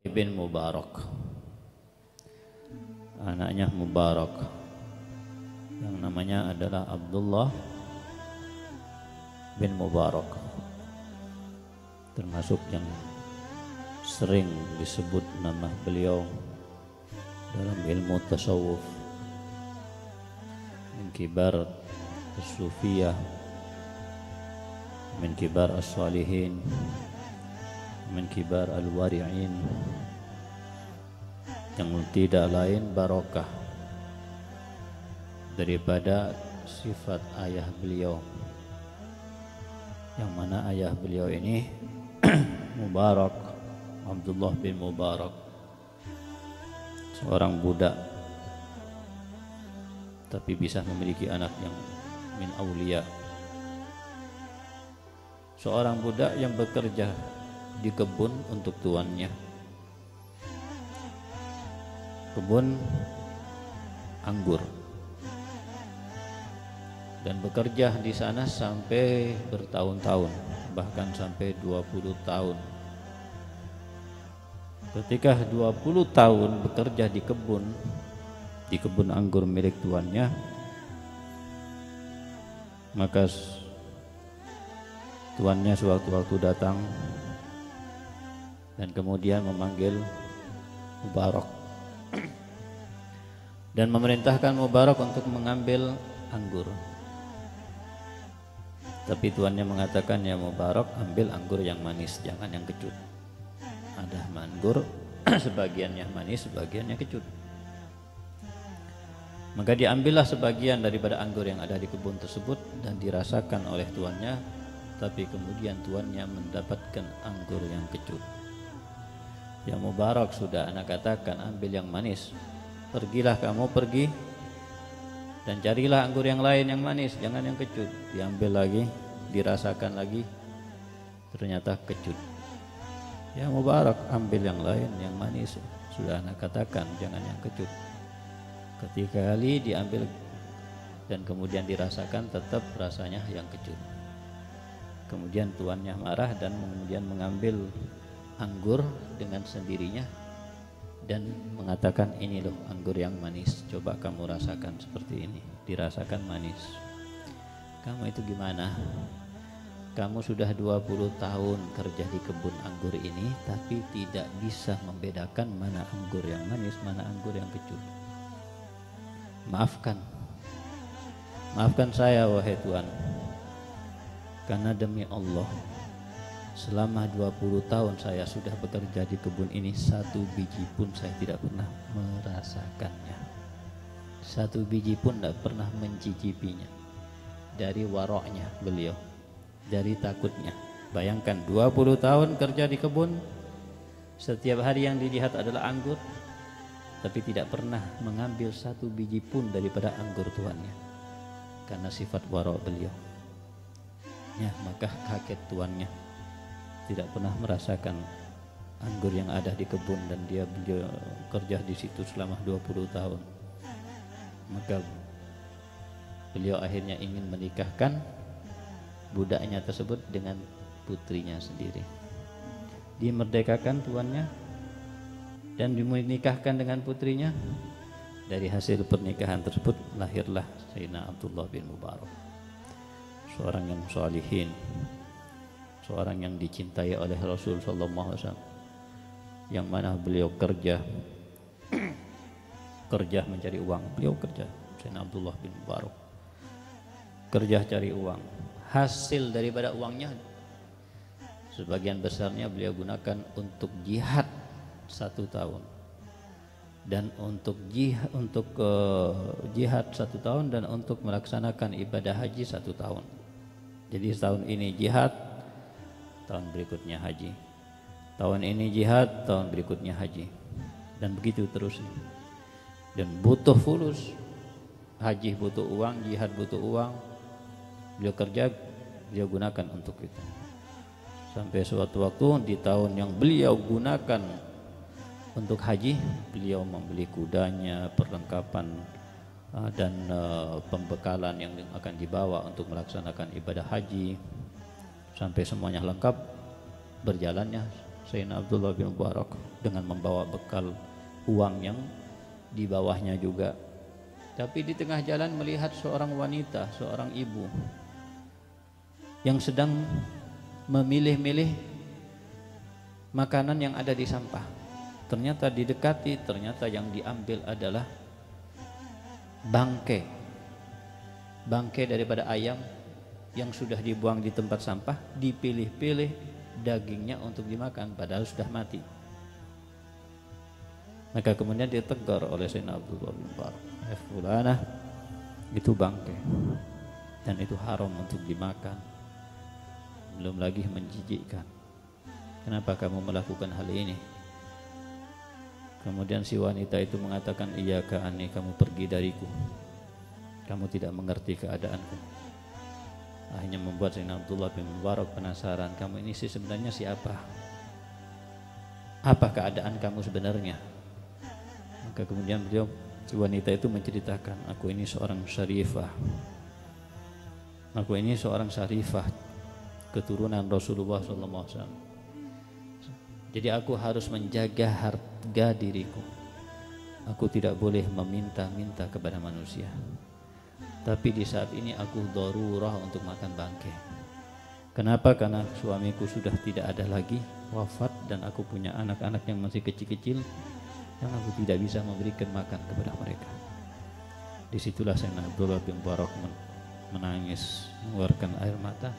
bin Mubarak, anaknya Mubarak, yang namanya adalah Abdullah bin Mubarak, termasuk yang sering disebut nama beliau dalam ilmu tasawuf, min kibar as-sufiyah, min kibar as-salihin, min kibar al-wari'in, yang tidak lain barokah daripada sifat ayah beliau, yang mana ayah beliau ini Mubarak, Abdullah bin Mubarak, seorang budak tapi bisa memiliki anak yang min aulia, seorang budak yang bekerja di kebun untuk tuannya, kebun anggur, dan bekerja di sana sampai bertahun-tahun, bahkan sampai 20 tahun. Ketika 20 tahun bekerja di kebun anggur milik tuannya, maka tuannya sewaktu-waktu datang dan kemudian memanggil Mubarak dan memerintahkan Mubarak untuk mengambil anggur. Tapi tuannya mengatakan, ya Mubarak, ambil anggur yang manis, jangan yang kecut. Ada anggur sebagiannya manis, sebagiannya kecut. Maka diambillah sebagian daripada anggur yang ada di kebun tersebut dan dirasakan oleh tuannya, tapi kemudian tuannya mendapatkan anggur yang kecut. Ya Mubarak, sudah anak katakan ambil yang manis, pergilah kamu pergi dan carilah anggur yang lain yang manis, jangan yang kecut. Diambil lagi, dirasakan lagi, ternyata kecut. Ya Mubarak, ambil yang lain yang manis, sudah anak katakan jangan yang kecut. Ketika kali diambil dan kemudian dirasakan, tetap rasanya yang kecut. Kemudian tuannya marah dan kemudian mengambil anggur dengan sendirinya dan mengatakan, ini loh anggur yang manis, coba kamu rasakan seperti ini. Dirasakan manis. Kamu itu gimana? Kamu sudah 20 tahun kerja di kebun anggur ini, tapi tidak bisa membedakan mana anggur yang manis, mana anggur yang kecut. Maafkan saya wahai Tuan, karena demi Allah selama 20 tahun saya sudah bekerja di kebun ini, satu biji pun saya tidak pernah merasakannya, satu biji pun tidak pernah mencicipinya. Dari waroknya beliau, dari takutnya. Bayangkan 20 tahun kerja di kebun, setiap hari yang dilihat adalah anggur, tapi tidak pernah mengambil satu biji pun daripada anggur tuannya, karena sifat warok beliau. Ya, maka kaget tuannya, tidak pernah merasakan anggur yang ada di kebun dan beliau kerja di situ selama 20 tahun. Maka beliau akhirnya ingin menikahkan budaknya tersebut dengan putrinya sendiri. Dimerdekakan tuannya dan dinikahkan dengan putrinya. Dari hasil pernikahan tersebut lahirlah Sayyidina Abdullah bin Mubarak, seorang yang salihin, seorang yang dicintai oleh Rasul sallallahu alaihi wasallam, yang mana beliau kerja mencari uang. Beliau kerja, Sayyidina Abdullah bin Mubarak kerja cari uang. Hasil daripada uangnya sebagian besarnya beliau gunakan untuk jihad 1 tahun, dan untuk jihad 1 tahun, dan untuk melaksanakan ibadah haji 1 tahun. Jadi tahun ini jihad, tahun berikutnya haji, tahun ini jihad, tahun berikutnya haji, dan begitu terus. Dan butuh fulus, haji butuh uang, jihad butuh uang, beliau kerja, beliau gunakan untuk itu. Sampai suatu waktu di tahun yang beliau gunakan untuk haji, beliau membeli kudanya, perlengkapan dan pembekalan yang akan dibawa untuk melaksanakan ibadah haji, sampai semuanya lengkap. Berjalannya Sayyidina Abdullah bin Mubarak dengan membawa bekal uang yang di bawahnya juga. Tapi di tengah jalan melihat seorang wanita, seorang ibu yang sedang memilih-milih makanan yang ada di sampah. Ternyata didekati, ternyata yang diambil adalah bangkai daripada ayam yang sudah dibuang di tempat sampah, dipilih-pilih dagingnya untuk dimakan padahal sudah mati. Maka kemudian ditegur oleh Sayyidina Abdullah bin Mubarak, fulanah, itu bangkai dan itu haram untuk dimakan, belum lagi menjijikkan. Kenapa kamu melakukan hal ini? Kemudian si wanita itu mengatakan, iyyaka anni, kamu pergi dariku, kamu tidak mengerti keadaanku. Akhirnya membuat Sayyidina Abdullah bin Mubarak penasaran, kamu ini sebenarnya siapa? Apa keadaan kamu sebenarnya? Maka kemudian beliau, si wanita itu menceritakan, aku ini seorang syarifah, aku ini seorang syarifah keturunan Rasulullah SAW. Jadi aku harus menjaga harga diriku. Aku tidak boleh meminta-minta kepada manusia. Tapi di saat ini aku darurah untuk makan bangkai. Kenapa? Karena suamiku sudah tidak ada lagi, wafat, dan aku punya anak-anak yang masih kecil-kecil yang aku tidak bisa memberikan makan kepada mereka. Disitulah Sayyidina Abdullah bin Mubarak menangis, mengeluarkan air mata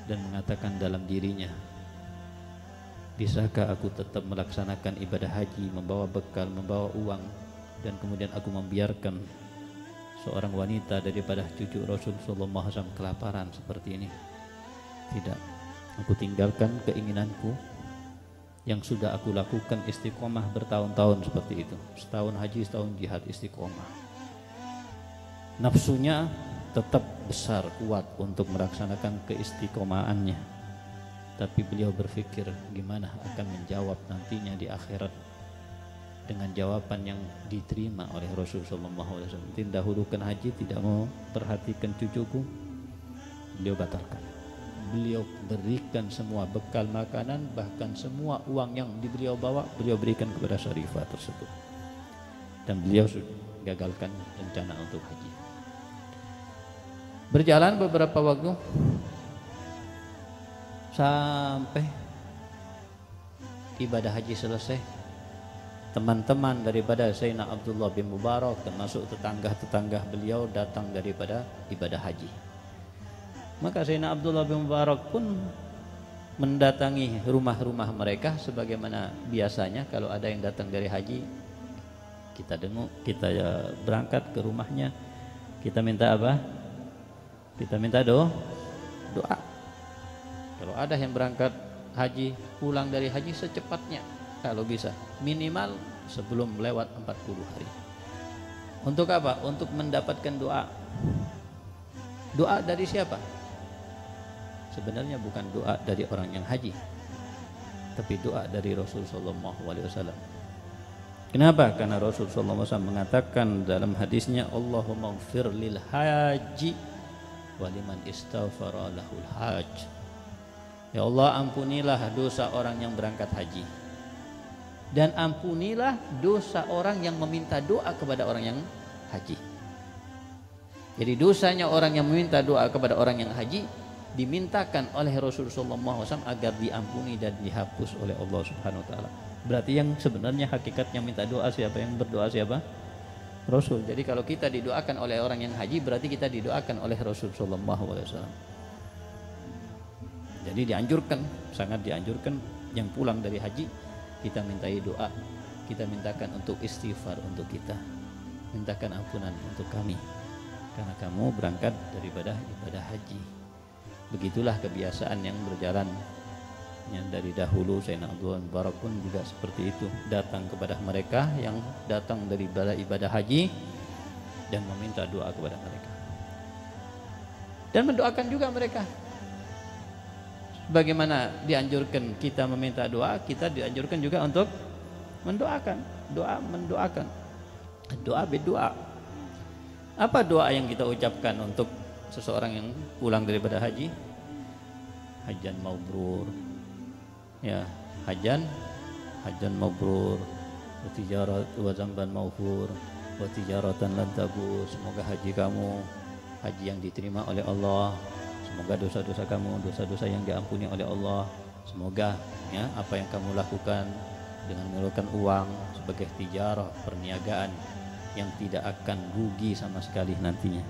dan mengatakan dalam dirinya, bisakah aku tetap melaksanakan ibadah haji, membawa bekal, membawa uang, dan kemudian aku membiarkan seorang wanita daripada cucu Rasul sallallahu alaihi wasallam kelaparan seperti ini? Tidak. Aku tinggalkan keinginanku yang sudah aku lakukan istiqomah bertahun-tahun seperti itu. Setahun haji, setahun jihad, istiqomah. Nafsunya tetap besar, kuat untuk melaksanakan keistiqomahannya. Tapi beliau berpikir gimana akan menjawab nantinya di akhirat dengan jawaban yang diterima oleh Rasulullah SAW. Tidak dahulukan haji, tidak mau perhatikan cucuku, beliau batalkan. Beliau berikan semua bekal makanan, bahkan semua uang yang beliau bawa, beliau berikan kepada syarifah tersebut. Dan beliau gagalkan rencana untuk haji. Berjalan beberapa waktu sampai ibadah haji selesai. Teman-teman daripada Sayyidina Abdullah bin Mubarak, termasuk tetangga-tetangga beliau, datang daripada ibadah haji. Maka Sayyidina Abdullah bin Mubarak pun mendatangi rumah-rumah mereka sebagaimana biasanya kalau ada yang datang dari haji, kita dengung, kita berangkat ke rumahnya, kita minta apa? Kita minta doa. Kalau ada yang berangkat haji, pulang dari haji secepatnya kalau bisa, minimal sebelum lewat 40 hari. Untuk apa? Untuk mendapatkan doa. Doa dari siapa? Sebenarnya bukan doa dari orang yang haji, tapi doa dari Rasulullah SAW. Kenapa? Karena Rasulullah SAW mengatakan dalam hadisnya, Allahumma ighfir lil haji waliman istaghfara lahul haj. Ya Allah, ampunilah dosa orang yang berangkat haji, dan ampunilah dosa orang yang meminta doa kepada orang yang haji. Jadi dosanya orang yang meminta doa kepada orang yang haji dimintakan oleh Rasulullah SAW agar diampuni dan dihapus oleh Allah Subhanahu Wa Taala. Berarti yang sebenarnya hakikatnya minta doa siapa? Yang berdoa siapa? Rasul. Jadi kalau kita didoakan oleh orang yang haji, berarti kita didoakan oleh Rasulullah SAW. Jadi dianjurkan, sangat dianjurkan yang pulang dari haji, kita mintai doa, kita mintakan untuk istighfar untuk kita, mintakan ampunan untuk kami, karena kamu berangkat daripada ibadah haji. Begitulah kebiasaan yang berjalan yang dari dahulu. Sayyidina Abdullah bin Mubarak pun juga seperti itu, datang kepada mereka yang datang dari ibadah haji dan meminta doa kepada mereka dan mendoakan juga mereka. Bagaimana dianjurkan kita meminta doa, kita dianjurkan juga untuk mendoakan. Doa, mendoakan. Doa berdoa. Apa doa yang kita ucapkan untuk seseorang yang pulang daripada haji? Hajjan mabrur, ya, hajan mabrur wa tijarat wa zamban maghfur wa tijaratan lan tabur. Semoga haji kamu haji yang diterima oleh Allah, semoga dosa-dosa kamu dosa-dosa yang diampuni oleh Allah, semoga ya apa yang kamu lakukan dengan mengeluarkan uang sebagai tijarah, perniagaan yang tidak akan rugi sama sekali nantinya.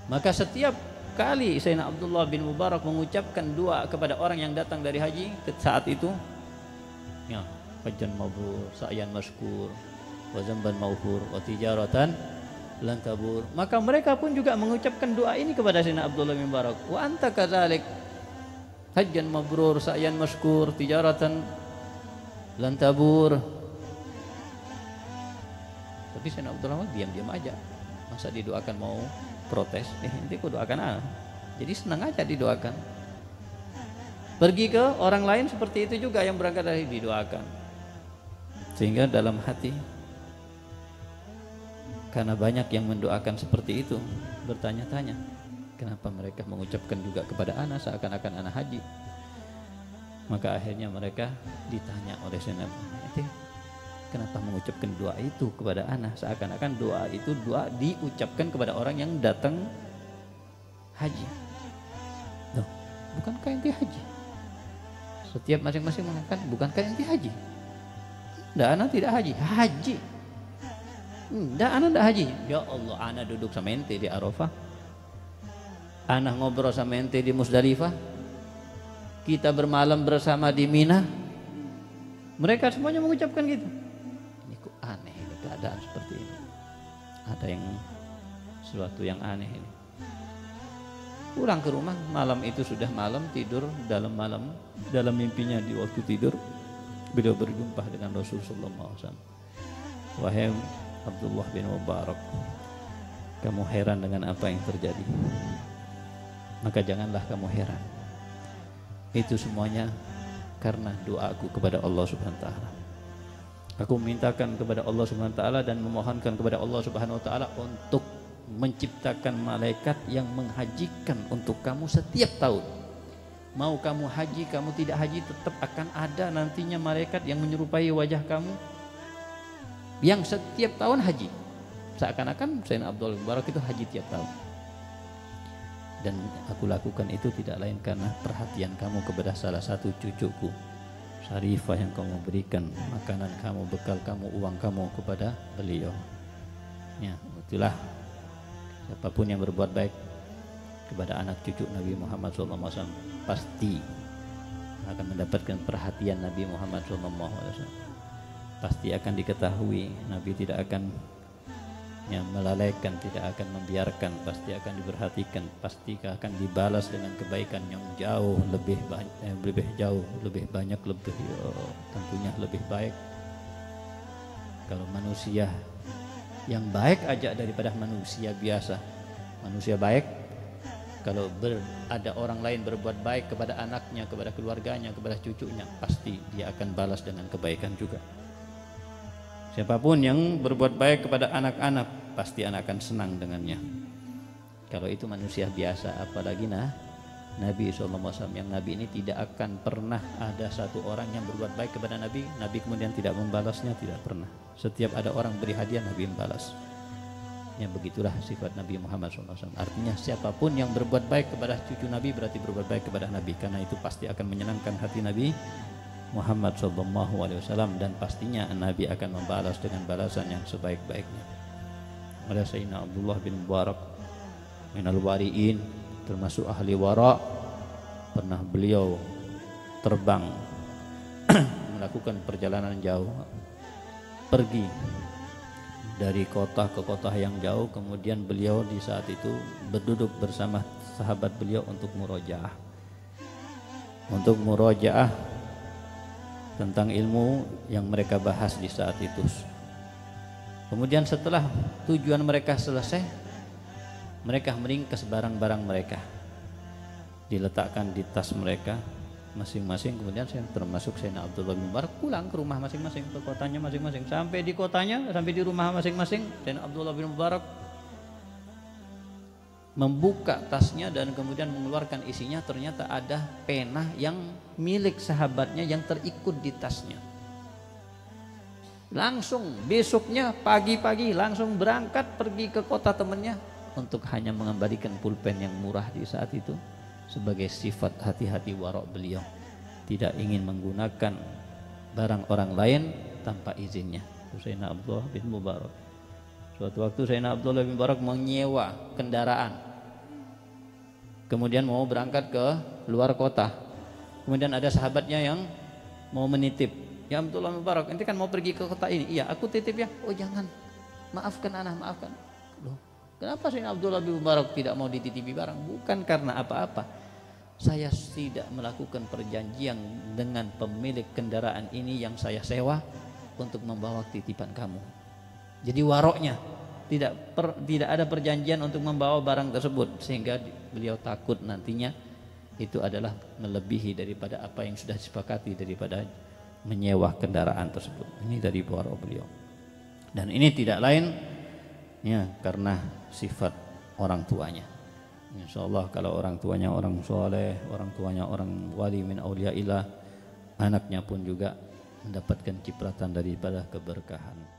Maka setiap kali Sayyidina Abdullah bin Mubarak mengucapkan doa kepada orang yang datang dari haji saat itu, ya, hajan mabrur, sa'yan masykur, wa zamban maghfur, wa tijaratan lan tabur. Maka mereka pun juga mengucapkan doa ini kepada Sayyidina Abdullah bin Mubarak, wa anta kadzalik, hajan mabrur, sa'yan masykur, tijaratan lan tabur. Tapi Sayyidina Abdullah diam-diam aja. Masa didoakan mau protes? Nanti aku doakan Jadi senang aja didoakan. Pergi ke orang lain seperti itu juga, yang berangkat dari didoakan. Sehingga dalam hati, karena banyak yang mendoakan seperti itu, bertanya-tanya, kenapa mereka mengucapkan juga kepada anak seakan-akan anak haji. Maka akhirnya mereka ditanya oleh Sayyidina Abdullah, kenapa mengucapkan doa itu kepada anak seakan-akan doa itu doa diucapkan kepada orang yang datang haji. Loh, bukankah ente haji? Setiap masing-masing mengatakan, bukankah ente haji? Nggak, anak tidak haji. Haji. Nggak, anak tidak haji. Ya Allah, anak duduk sama ente di Arafah, anak ngobrol sama ente di Musdalifah, kita bermalam bersama di Mina. Mereka semuanya mengucapkan gitu. Ini kok aneh ini keadaan seperti ini. Ada yang sesuatu yang aneh ini. Pulang ke rumah, malam itu sudah malam, tidur dalam mimpinya di waktu tidur beliau berjumpa dengan Rasulullah SAW. Wahai Abdullah bin Mubarak, kamu heran dengan apa yang terjadi? Maka janganlah kamu heran. Itu semuanya karena doaku kepada Allah Subhanahu wa taala. Aku memintakan kepada Allah Subhanahu wa taala dan memohonkan kepada Allah Subhanahu wa taala untuk menciptakan malaikat yang menghajikan untuk kamu setiap tahun. Mau kamu haji, kamu tidak haji, tetap akan ada nantinya malaikat yang menyerupai wajah kamu yang setiap tahun haji. Seakan-akan Sayyidina Abdullah bin Mubarak itu haji tiap tahun. Dan aku lakukan itu tidak lain karena perhatian kamu kepada salah satu cucuku, Syarifah, yang kamu berikan makanan kamu, bekal kamu, uang kamu kepada beliau. Ya, itulah siapapun yang berbuat baik kepada anak cucu Nabi Muhammad SAW pasti akan mendapatkan perhatian Nabi Muhammad SAW. Pasti akan diketahui, Nabi tidak akan melalaikan, tidak akan membiarkan, pasti akan diperhatikan, pasti akan dibalas dengan kebaikan yang jauh lebih banyak, tentunya lebih baik. Kalau manusia yang baik aja daripada manusia biasa, manusia baik, kalau ada orang lain berbuat baik kepada anaknya, kepada keluarganya, kepada cucunya, pasti dia akan balas dengan kebaikan juga. Siapapun yang berbuat baik kepada anak-anak, pasti anak akan senang dengannya. Kalau itu manusia biasa, apalagi Nabi SAW, yang Nabi ini tidak akan pernah ada satu orang yang berbuat baik kepada Nabi kemudian tidak membalasnya, tidak pernah. Setiap ada orang beri hadiah, Nabi membalas. Ya, begitulah sifat Nabi Muhammad SAW. Artinya siapapun yang berbuat baik kepada cucu Nabi berarti berbuat baik kepada Nabi, karena itu pasti akan menyenangkan hati Nabi Muhammad SAW, dan pastinya Nabi akan membalas dengan balasan yang sebaik-baiknya. Ada Sayyidina Abdullah bin Mubarak minal wari'in, termasuk ahli wara. Pernah beliau terbang melakukan perjalanan jauh, pergi dari kota ke kota yang jauh, kemudian beliau di saat itu berduduk bersama sahabat beliau untuk murojaah tentang ilmu yang mereka bahas di saat itu. Kemudian setelah tujuan mereka selesai, mereka meringkas barang-barang mereka, diletakkan di tas mereka masing-masing. Kemudian termasuk Sayyidina Abdullah bin Mubarak pulang ke rumah masing-masing, ke kotanya masing-masing. Sampai di kotanya, sampai di rumah masing-masing, Sayyidina Abdullah bin Mubarak membuka tasnya dan kemudian mengeluarkan isinya, ternyata ada pena yang milik sahabatnya yang terikut di tasnya. Langsung besoknya pagi-pagi langsung berangkat pergi ke kota temannya untuk hanya mengembalikan pulpen yang murah di saat itu, sebagai sifat hati-hati warok beliau, tidak ingin menggunakan barang orang lain tanpa izinnya. Sayyidina Abdullah bin Mubarak, suatu waktu Sayyidina Abdullah bin Mubarak menyewa kendaraan, kemudian mau berangkat ke luar kota. Kemudian ada sahabatnya yang mau menitip, ya Abdullah bin Mubarak, ente kan mau pergi ke kota ini? Iya, aku titip ya. Oh jangan, maafkan anak, maafkan. Loh, kenapa Sayyidina Abdullah bin Mubarak tidak mau dititipi barang? Bukan karena apa-apa, saya tidak melakukan perjanjian dengan pemilik kendaraan ini yang saya sewa untuk membawa titipan kamu. Jadi waroknya tidak ada perjanjian untuk membawa barang tersebut, sehingga beliau takut nantinya itu adalah melebihi daripada apa yang sudah disepakati daripada menyewa kendaraan tersebut. Ini dari warok beliau, dan ini tidak lain ya karena sifat orang tuanya. Insyaallah kalau orang tuanya orang soleh, orang tuanya orang wali min auliyaillah, anaknya pun juga mendapatkan cipratan daripada keberkahan.